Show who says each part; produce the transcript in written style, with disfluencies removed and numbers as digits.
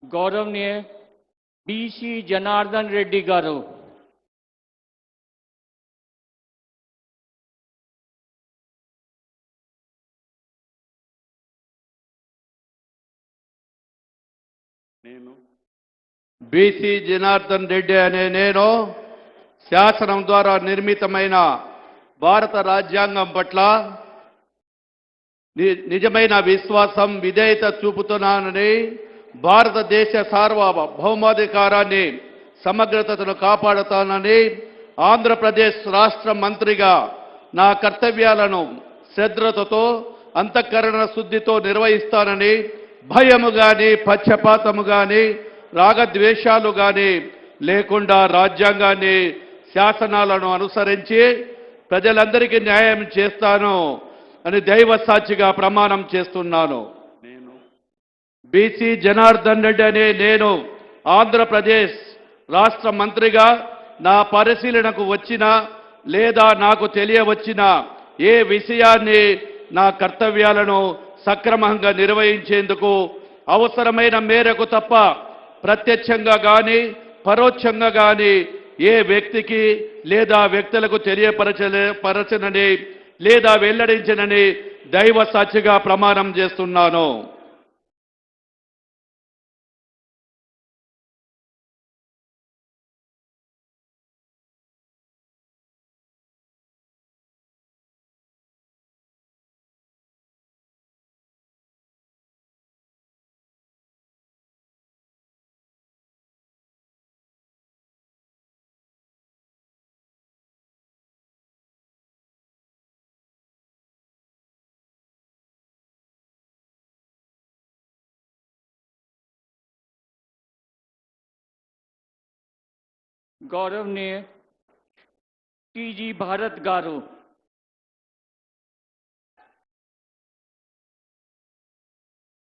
Speaker 1: गौरवनीय BC Janardan Reddy गारू
Speaker 2: BC Janardhan Reddy అనే నేను శాసనం ద్వారా నిర్మితమైన భారత రాజ్యాంగం పట్ల నిజమైన విశ్వాసం విధేయత చూపుతున్నానని భారతదేశ సార్వభౌమాధికారాన్ని సమగ్రతను కాపాడుతానని ఆంధ్రప్రదేశ్ రాష్ట్ర మంత్రిగా నా కర్తవ్యాలను శ్రద్ధతో అంతఃకరణ శుద్ధితో నిర్వహిస్తానని భయము గాని పక్షపాతము గాని రాగద్వేషాలు గాని లేకుండా రాజ్యాంగాన్ని శాసనాలను అనుసరించి ప్రజలందరికీ న్యాయం చేస్తాను అని దైవ సాక్షిగా ప్రమాణం చేస్తున్నాను. బీసీ జనార్దన్ రెడ్డి అనే నేను ఆంధ్రప్రదేశ్ రాష్ట్ర మంత్రిగా నా పరిశీలనకు వచ్చిన లేదా నాకు తెలియవచ్చిన ఏ విషయాన్ని నా కర్తవ్యాలను సక్రమంగా నిర్వహించేందుకు అవసరమైన మేరకు తప్ప ప్రత్యక్షంగా కానీ పరోక్షంగా కానీ ఏ వ్యక్తికి లేదా వ్యక్తులకు తెలియపరచనని లేదా వెల్లడించనని దైవ సాక్షిగా ప్రమాణం చేస్తున్నాను.
Speaker 1: गौरवनीय टीजी भारत गारू